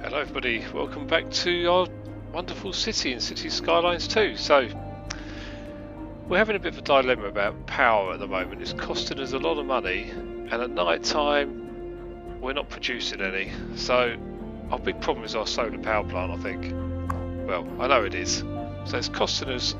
Hello everybody, welcome back to our wonderful city in Cities Skylines 2. So, we're having a bit of a dilemma about power at the moment. It's costing us a lot of money, and at night time we're not producing any. So, our big problem is our solar power plant, I think. Well, I know it is. So it's costing us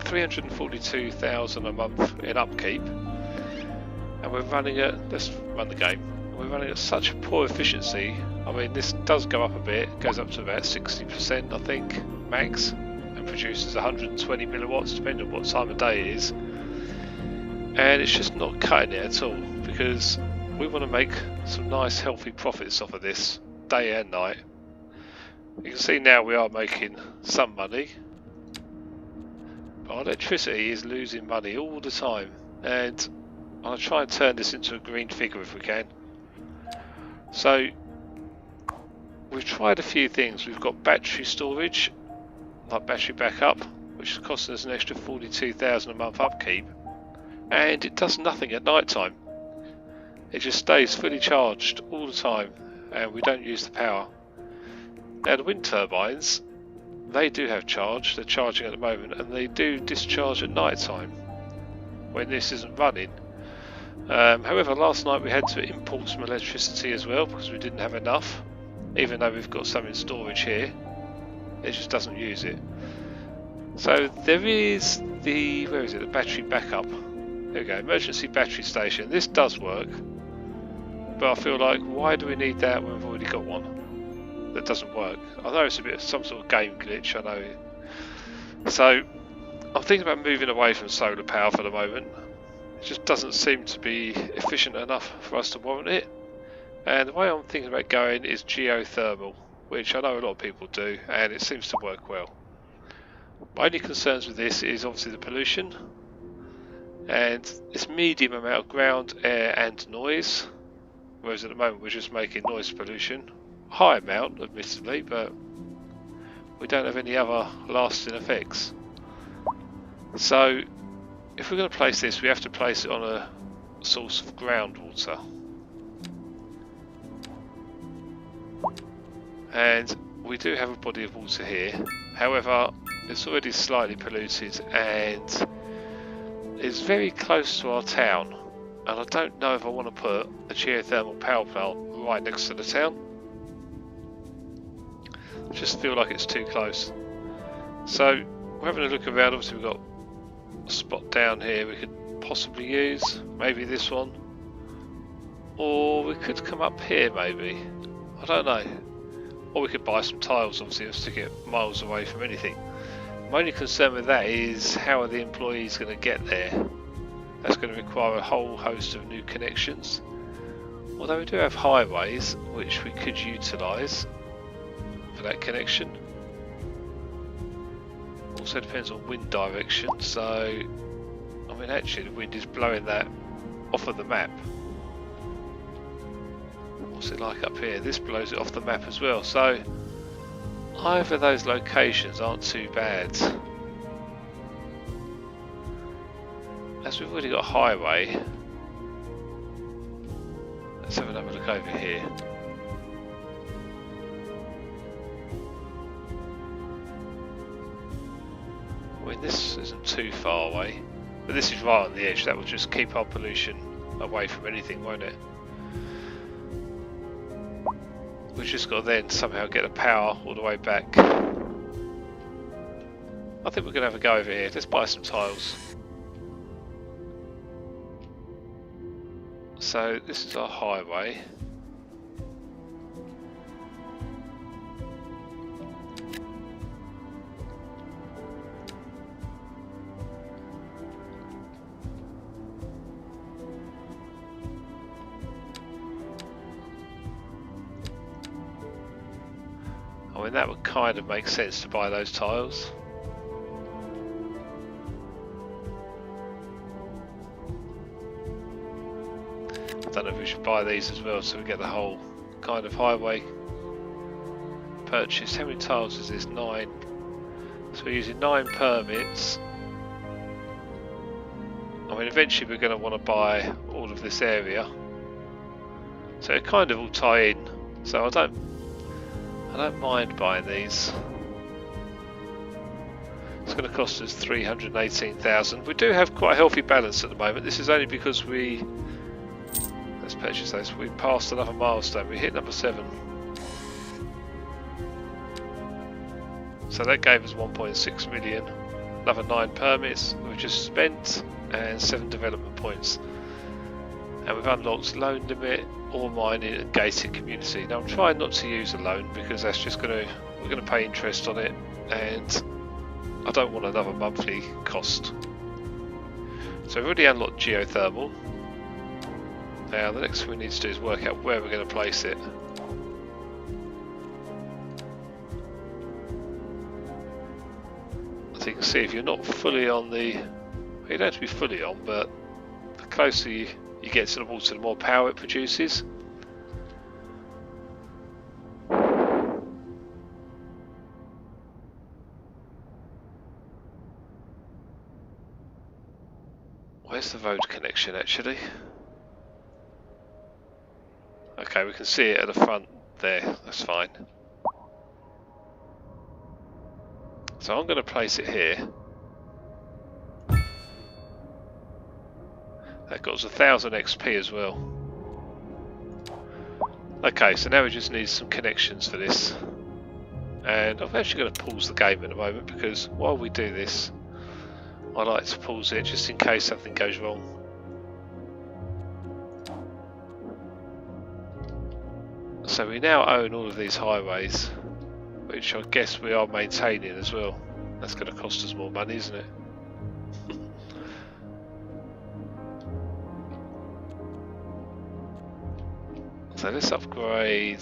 $342,000 a month in upkeep, and we're running at, let's run the game, we're running at such a poor efficiency. I mean, this does go up a bit, it goes up to about 60% I think, max, and produces 120 milliwatts depending on what time of day it is. And it's just not cutting it at all, because we want to make some nice healthy profits off of this, day and night. You can see now we are making some money, but our electricity is losing money all the time, and I'll try and turn this into a green figure if we can. So we've tried a few things. We've got battery storage, like battery backup, which is costing us an extra $42,000 a month upkeep, and it does nothing at night time. It just stays fully charged all the time, and we don't use the power. Now the wind turbines, they do have charge. They're charging at the moment, and they do discharge at night time when this isn't running. However, last night we had to import some electricity as well because we didn't have enough. Even though we've got some in storage here, it just doesn't use it. So there is the, where is it, the battery backup. There we go, emergency battery station. This does work, but I feel like, why do we need that when we've already got one that doesn't work? I know it's a bit of some sort of game glitch, I know. So I'm thinking about moving away from solar power for the moment. It just doesn't seem to be efficient enough for us to warrant it. And the way I'm thinking about going is geothermal, which I know a lot of people do, and it seems to work well. My only concerns with this is obviously the pollution, and this medium amount of ground, air and noise, whereas at the moment we're just making noise pollution. High amount, admittedly, but we don't have any other lasting effects. So if we're going to place this, we have to place it on a source of groundwater. And we do have a body of water here, however it's already slightly polluted and it's very close to our town, and I don't know if I want to put a geothermal power plant right next to the town. I just feel like it's too close. So we're having a look around. Obviously we've got a spot down here we could possibly use, maybe this one, or we could come up here maybe, I don't know. Or we could buy some tiles, obviously, and stick it miles away from anything. My only concern with that is, how are the employees going to get there? That's going to require a whole host of new connections. Although we do have highways, which we could utilise for that connection. Also depends on wind direction, so I mean actually the wind is blowing that off of the map. What's it like up here? This blows it off the map as well, so either of those locations aren't too bad. As we've already got a highway, let's have another look over here. I mean, this isn't too far away, but this is right on the edge. That will just keep our pollution away from anything, won't it? We've just got to then somehow get the power all the way back. I think we're going to have a go over here. Let's buy some tiles. So this is our highway. I mean, that would kind of make sense to buy those tiles. I don't know if we should buy these as well so we get the whole kind of highway purchased. How many tiles is this? 9. So we're using 9 permits. I mean, eventually we're going to want to buy all of this area, so it kind of will tie in. So I don't I don't mind buying these. It's going to cost us 318,000. We do have quite a healthy balance at the moment. This is only because we... Let's purchase those. We passed another milestone. We hit number 7. So that gave us 1.6 million. Another 9 permits we've just spent and 7 development points. And we've unlocked loan limit, ore mining and gated community. Now I'm trying not to use a loan because that's just we're going to pay interest on it, and I don't want another monthly cost. So we've already unlocked geothermal. Now the next thing we need to do is work out where we're going to place it. So you can see if you're not fully on the... You don't have to be fully on, but the closer you get to the water, the more power it produces. Where's the road connection actually? Okay, we can see it at the front there, that's fine. So I'm going to place it here. That got us 1000 XP as well. Okay, so now we just need some connections for this. And I'm actually going to pause the game in a moment because while we do this, I like to pause it just in case something goes wrong. So we now own all of these highways, which I guess we are maintaining as well. That's going to cost us more money, isn't it? So let's upgrade.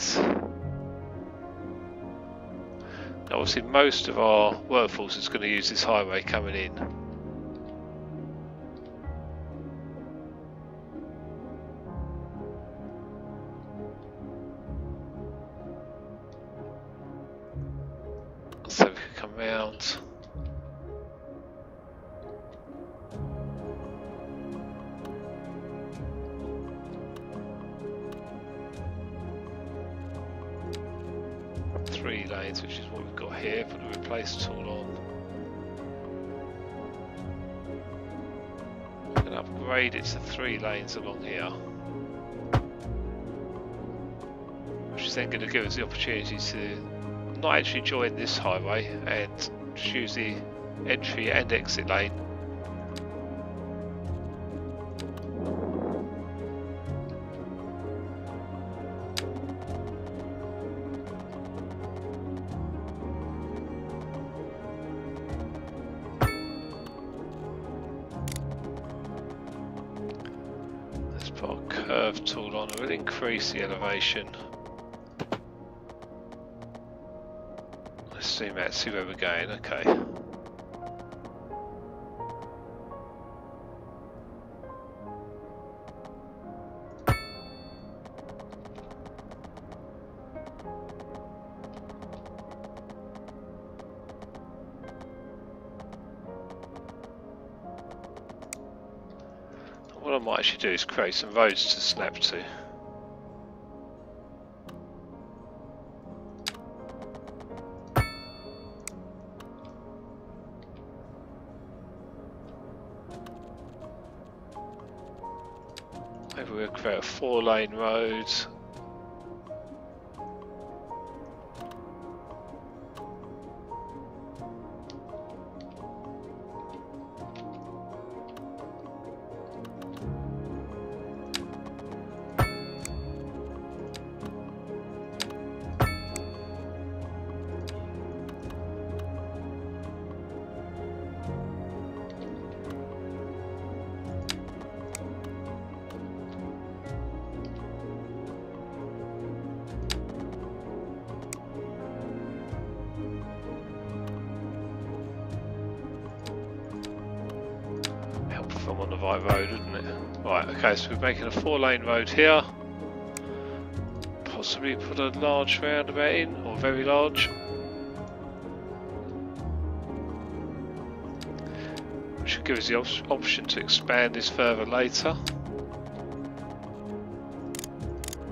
Now obviously most of our workforce is going to use this highway coming in. So we can come round. Three lanes, which is what we've got here, put a replace tool on. I'm going to upgrade it to 3 lanes along here, which is then going to give us the opportunity to not actually join this highway and choose the entry and exit lane. Let's put a curve tool on, it will increase the elevation. Let's zoom out, see where we're going, okay. What I might actually do is create some roads to snap to. Maybe we'll create a 4-lane road. I'm on the right road, isn't it? Right, okay, so we're making a 4-lane road here. Possibly put a large roundabout in, or very large. Which should give us the option to expand this further later.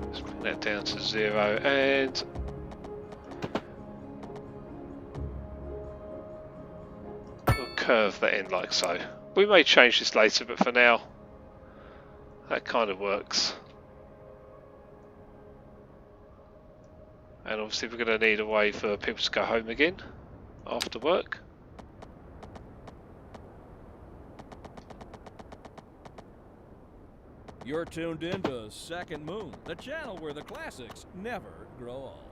Let's bring that down to 0 and curve that in like so. We may change this later, but for now, that kind of works. And obviously we're going to need a way for people to go home again after work. You're tuned into Second Moon, the channel where the classics never grow old.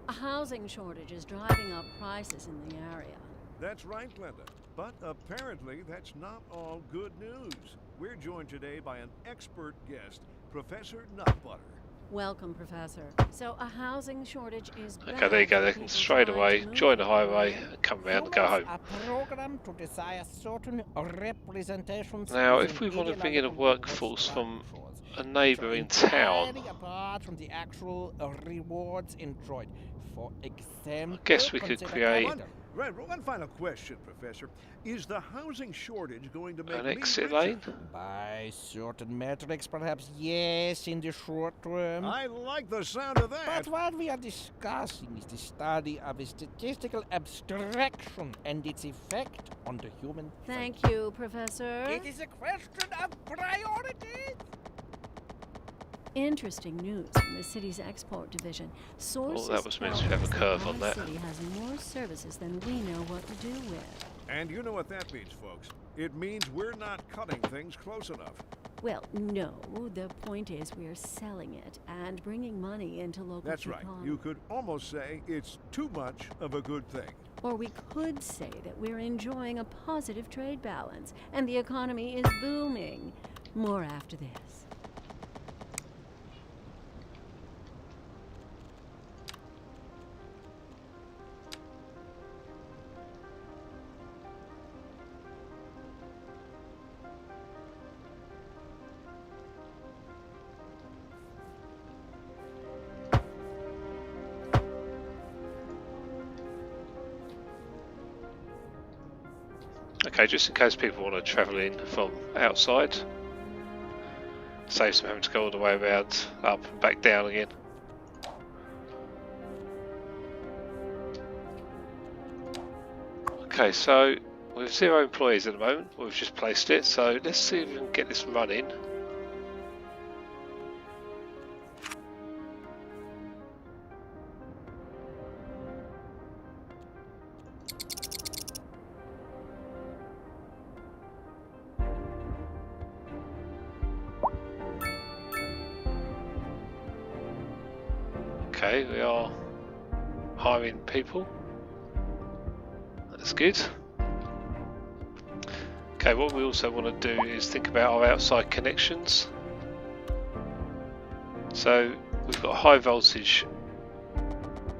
A housing shortage is driving up prices in the area. That's right, Glenda. But apparently that's not all good news. We're joined today by an expert guest, Professor Nutbutter. Welcome, Professor. So a housing shortage is Okay, there you go. They can straight away join the highway and come round and go home. Now, if we want to bring in a workforce from a neighbouring town, from the actual rewards enjoyed. For example, I guess we could create One final question, Professor. Is the housing shortage going to make an me exit richer? lane. By certain metrics, perhaps yes, in the short term. I like the sound of that. But what we are discussing is the study of a statistical abstraction and its effect on the human Thank you, Professor. It is a question of priorities. Interesting news from the city's export division. Sources that was meant to tell have a us curve our on that. city has more services than we know what to do with. And you know what that means, folks. It means we're not cutting things close enough. Well, no. The point is we're selling it and bringing money into local That's right. economy. You could almost say it's too much of a good thing. Or we could say that we're enjoying a positive trade balance and the economy is booming. More after this. Okay, just in case people want to travel in from outside, saves them having to go all the way around, up and back down again. Okay, so with 0 employees at the moment, we've just placed it, so let's see if we can get this running. Okay, we are hiring people. That's good. Okay, what we also want to do is think about our outside connections. So we've got a high voltage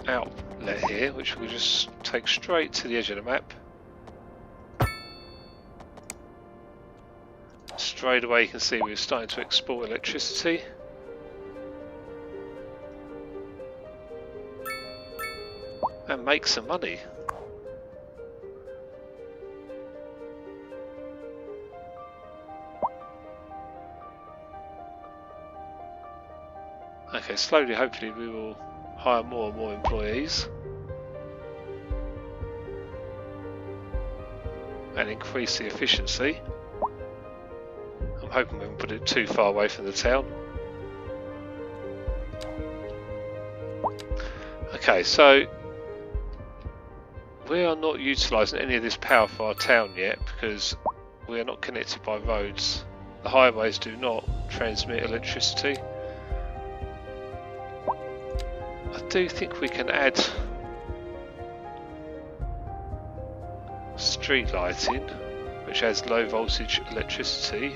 outlet here, which we'll just take straight to the edge of the map. Straight away you can see we're starting to export electricity. And make some money. Okay, slowly, hopefully, we will hire more and more employees and increase the efficiency. I'm hoping we won't put it too far away from the town. Okay, so we are not utilising any of this power for our town yet because we are not connected by roads. The highways do not transmit electricity. I do think we can add street lighting, which adds low voltage electricity.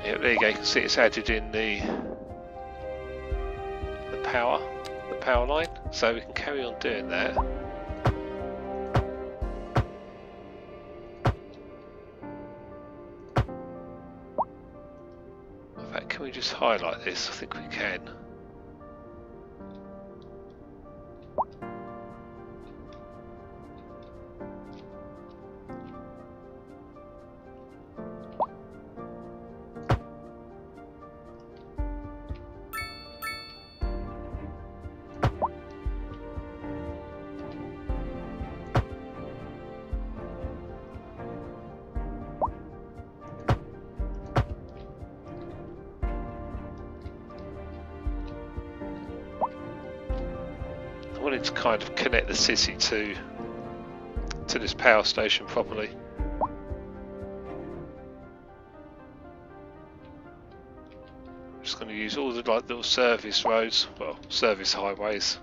Yeah, there you go. You can see it's added in the power line, so we can carry on doing that. In fact, can we just highlight this? I think we can. wanting to kind of connect the city to this power station properly. I'm just going to use all the like little service roads, well, service highways.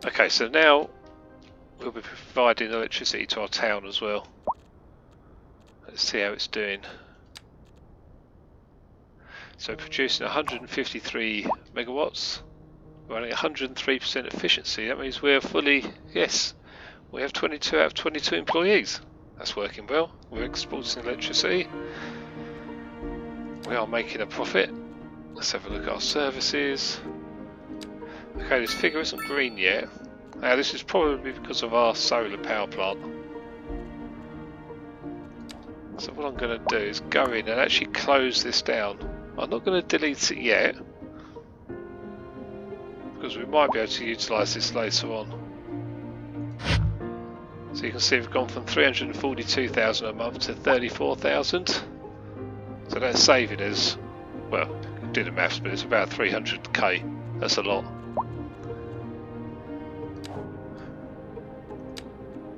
Okay, so now we'll be providing electricity to our town as well. Let's see how it's doing. So producing 153 megawatts, running 103% efficiency. That means we're fully, yes, we have 22 out of 22 employees. That's working well. We're exporting electricity. We are making a profit. Let's have a look at our services. Okay, this figure isn't green yet. Now this is probably because of our solar power plant. So what I'm going to do is go in and actually close this down. I'm not going to delete it yet, because we might be able to utilise this later on. So you can see we've gone from 342,000 a month to 34,000. So that's saving us, well, do the maths, but it's about 300k. That's a lot.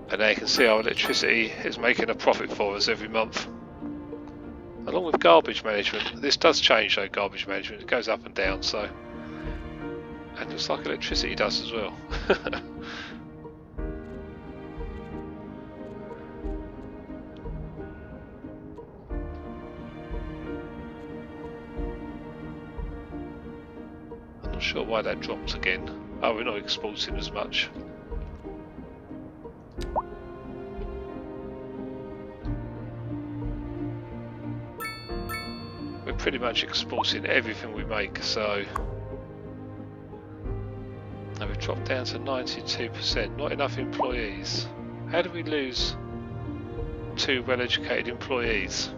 And now you can see our electricity is making a profit for us every month. Along with garbage management. This does change though, garbage management. It goes up and down, so. And just like electricity does as well. I'm not sure why that dropped again. Oh, we're not exporting as much. Pretty much exporting everything we make, so and we've dropped down to 92%. Not enough employees. How do we lose 2 well-educated employees?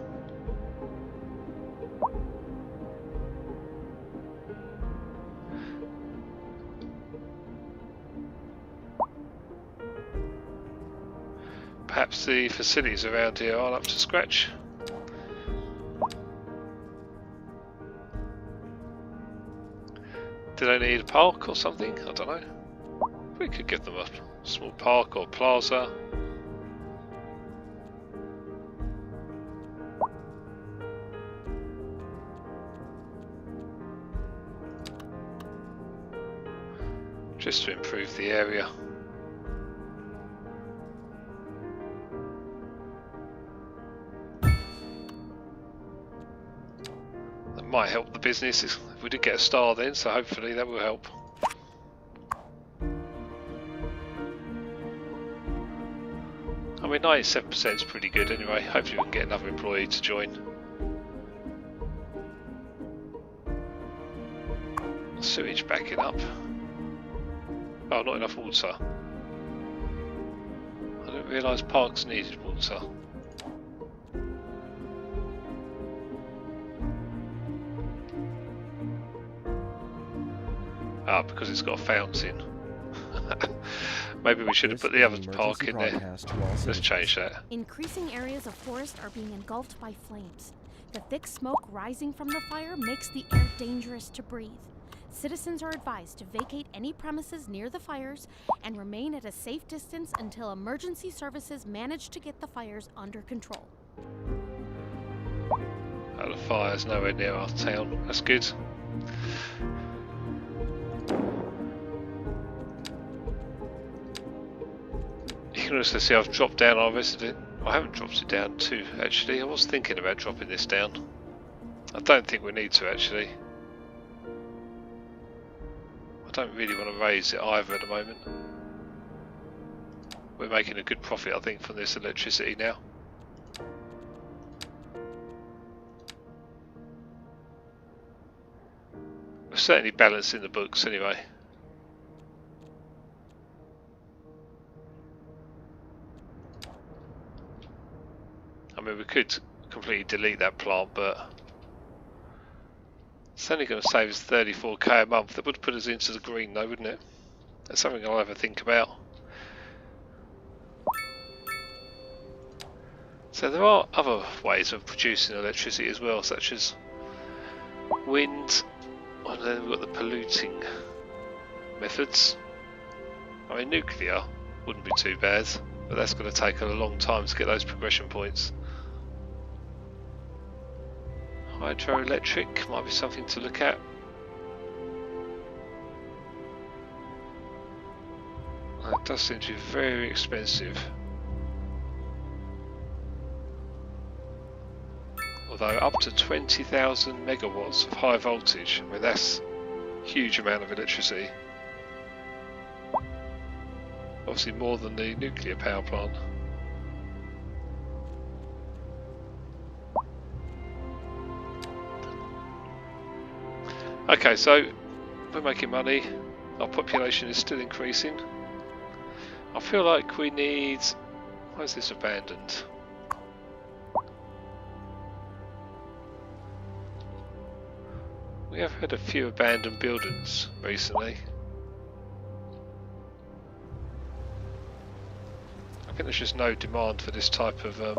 Perhaps the facilities around here aren't up to scratch. Do they need a park or something? I don't know. We could give them a small park or plaza. Just to improve the area. That might help the business. We did get a star then, so hopefully that will help. I mean, 97% is pretty good anyway. Hopefully we can get another employee to join. Sewage backing up. Oh, not enough water. I didn't realise parks needed water. Ah, because it's got a fountain. Maybe we should have put the other park in there. Let's change that. Increasing areas of forest are being engulfed by flames. The thick smoke rising from the fire makes the air dangerous to breathe. Citizens are advised to vacate any premises near the fires and remain at a safe distance until emergency services manage to get the fires under control. Oh, the fire's nowhere near our town. That's good. You can also see I've dropped down our resident. I haven't dropped it down too, actually. I was thinking about dropping this down. I don't think we need to, actually. I don't really want to raise it either at the moment. We're making a good profit, I think, from this electricity now. We're certainly balancing the books anyway. I mean, we could completely delete that plant, but it's only going to save us 34k a month. That would put us into the green though, wouldn't it? That's something I'll ever think about. So there are other ways of producing electricity as well, such as wind, and then we've got the polluting methods. I mean, nuclear wouldn't be too bad, but that's going to take a long time to get those progression points. Hydroelectric might be something to look at. That does seem to be very expensive. Although up to 20,000 megawatts of high voltage, I mean that's a huge amount of electricity. Obviously more than the nuclear power plant. Okay, so we're making money, our population is still increasing. I feel like we need... Why is this abandoned? We have had a few abandoned buildings recently. I think there's just no demand for this type of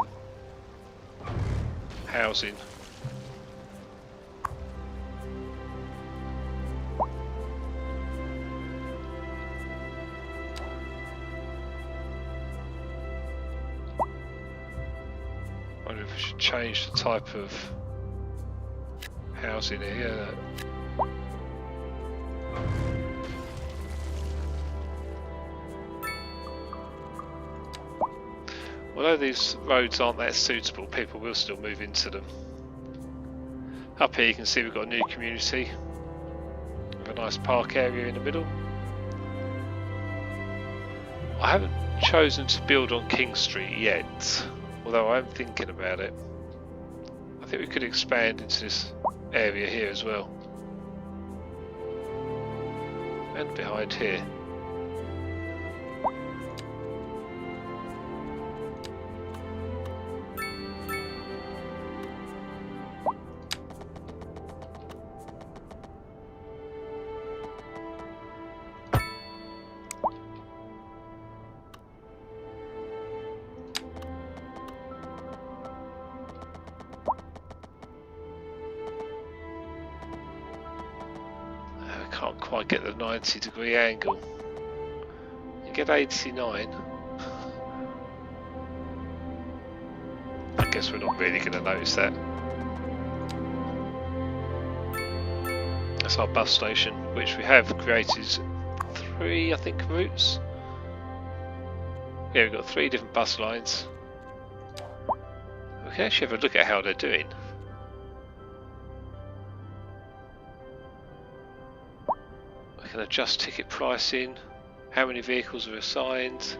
housing. I wonder if we should change the type of housing here. Although these roads aren't that suitable, people will still move into them. Up here you can see we've got a new community with a nice park area in the middle. I haven't chosen to build on King Street yet, although I am thinking about it. I think we could expand into this area here as well. And behind here. Can't quite get the 90-degree angle. You get 89. I guess we're not really going to notice that. That's our bus station, which we have created 3, I think, routes. Yeah, we've got 3 different bus lines. We can actually have a look at how they're doing. Can adjust ticket pricing, how many vehicles are assigned,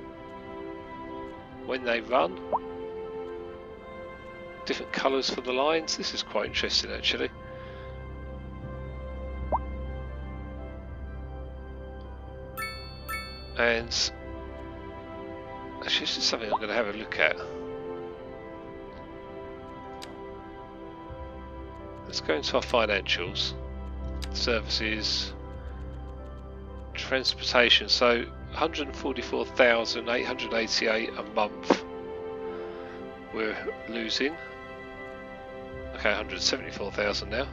when they run, different colours for the lines. This is quite interesting actually. And actually this is something I'm going to have a look at. Let's go into our financials, services, transportation, so 144,888 a month we're losing. Okay, 174,000 now.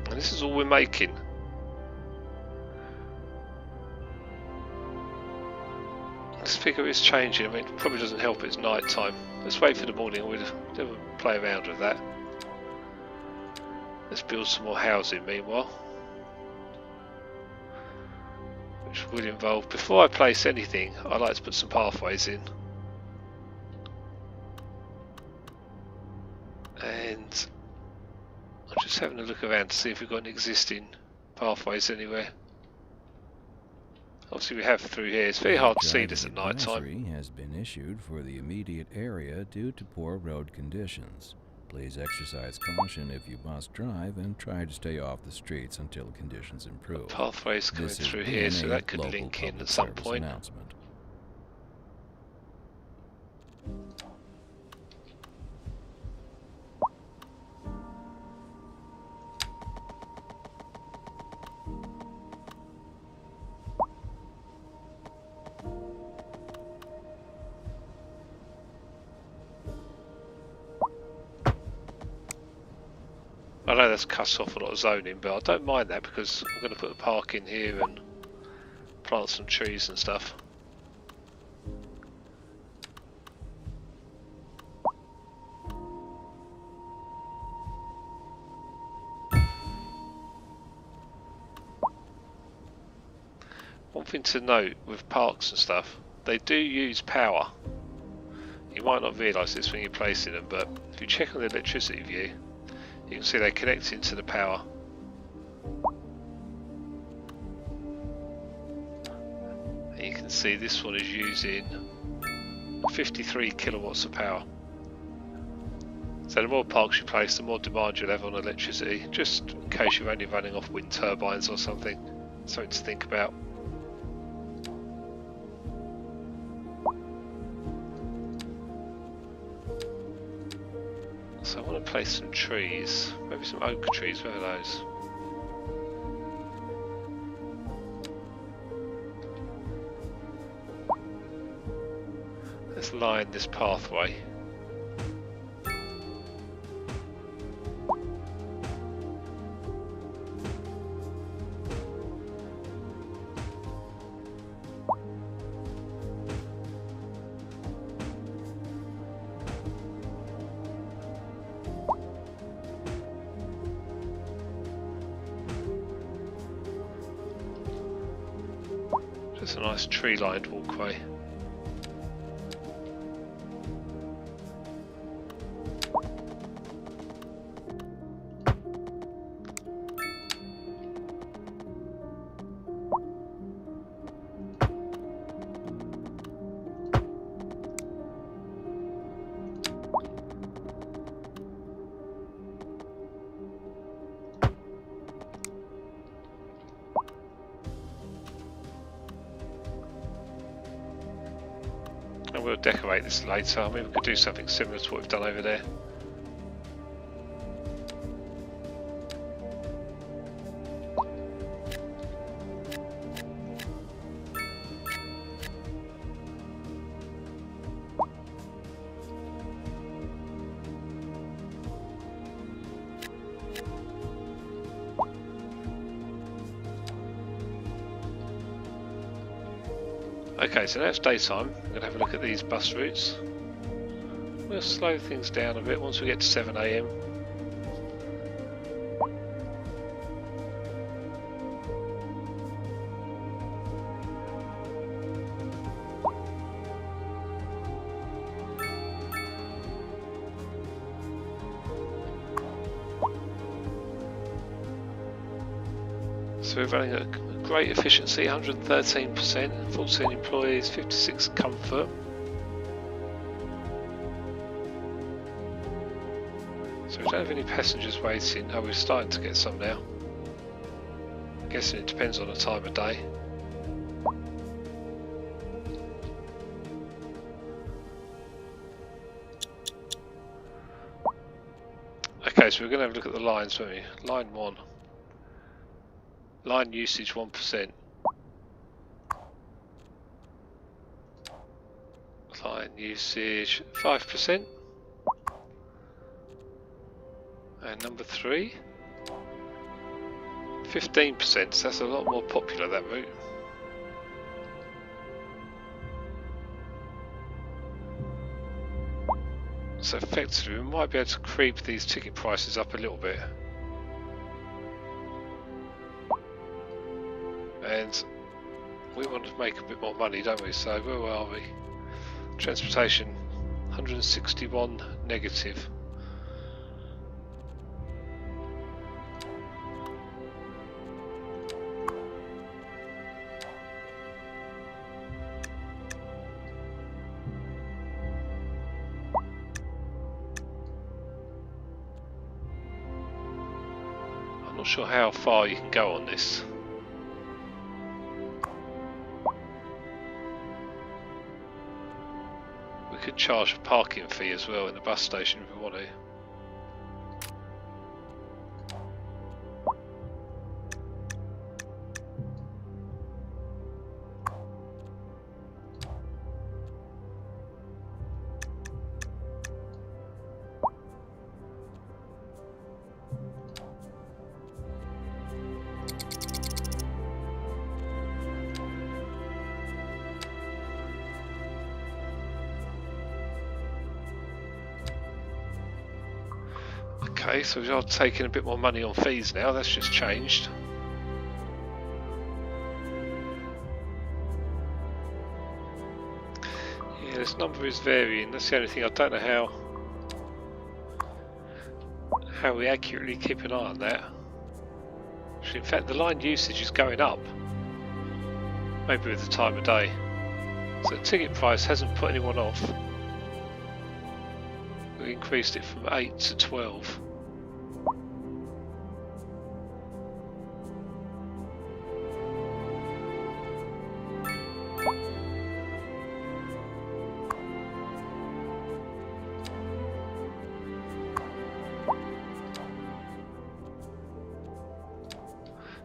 And this is all we're making. This figure is changing. I mean, it probably doesn't help it's night time. Let's wait for the morning and we'll play around with that. Let's build some more housing meanwhile. Which will involve, before I place anything, I like to put some pathways in. And I'm just having a look around to see if we've got any existing pathways anywhere. Obviously we have through here. It's very hard to see this at night time. Advisory has been issued for the immediate area due to poor road conditions. Please exercise caution if you must drive and try to stay off the streets until conditions improve. Pathways coming through here, so that could link in at some point. Announcement. I know that's cut off a lot of zoning, but I don't mind that because I'm going to put a park in here and plant some trees and stuff. One thing to note with parks and stuff, they do use power. You might not realise this when you're placing them, but if you check on the electricity view, you can see they connect into the power. And you can see this one is using 53 kilowatts of power. So the more parks you place, the more demand you'll have on electricity, just in case you're only running off wind turbines or something. Something to think about. So I want to place some trees, maybe some oak trees, where are those? Let's line this pathway. Just a nice tree-lined walkway. And we'll decorate this later. I mean, we could do something similar to what we've done over there. Okay, so now it's daytime. I'm going to have a look at these bus routes. We'll slow things down a bit once we get to 7 AM. So we're running at great efficiency, 113%, 14 employees, 56 comfort. So we don't have any passengers waiting. Oh, we're starting to get some now. I'm guessing it depends on the time of day. Okay, so we're going to have a look at the lines, won't we? Line 1. Line usage 1%. Line usage 5%. And number 3, 15%. So that's a lot more popular, that route. So effectively we might be able to creep these ticket prices up a little bit. And we want to make a bit more money, don't we? So where are we? Transportation 161 negative. I'm not sure how far you can go on this. We could charge a parking fee as well in the bus station if we want to. Okay, so we are taking a bit more money on fees now, that's just changed. Yeah, this number is varying, that's the only thing. I don't know how we accurately keep an eye on that. Actually, in fact, the line usage is going up. Maybe with the time of day. So the ticket price hasn't put anyone off. We increased it from 8 to 12.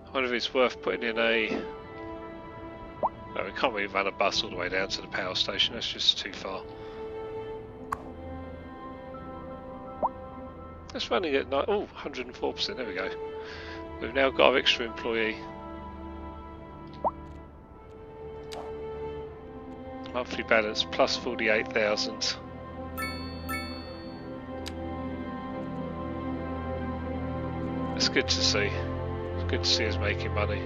I wonder if it's worth putting in a... No, we can't really run a bus all the way down to the power station, that's just too far. That's running at 104%, there we go. We've now got our extra employee. Monthly balance plus 48,000. It's good to see. It's good to see us making money.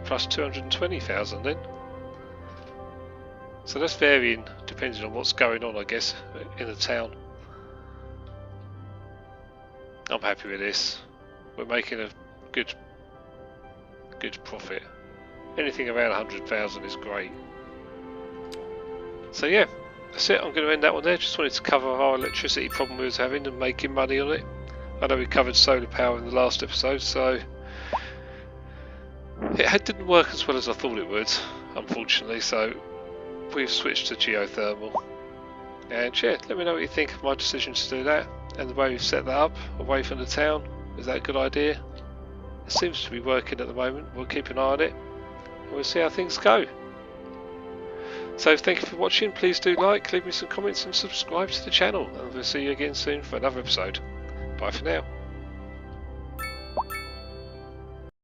Plus 220,000 then. So that's varying depending on what's going on, I guess, in the town. I'm happy with this. We're making a good profit. Anything around 100,000 is great. So yeah, that's it. I'm going to end that one there. Just wanted to cover our electricity problem we was having and making money on it. I know we covered solar power in the last episode, so it didn't work as well as I thought it would, unfortunately, so we've switched to geothermal. And yeah, let me know what you think of my decision to do that and the way we've set that up away from the town. Is that a good idea? It seems to be working at the moment. We'll keep an eye on it and we'll see how things go. So thank you for watching. Please do like, leave me some comments and subscribe to the channel, and we'll see you again soon for another episode. Bye for now.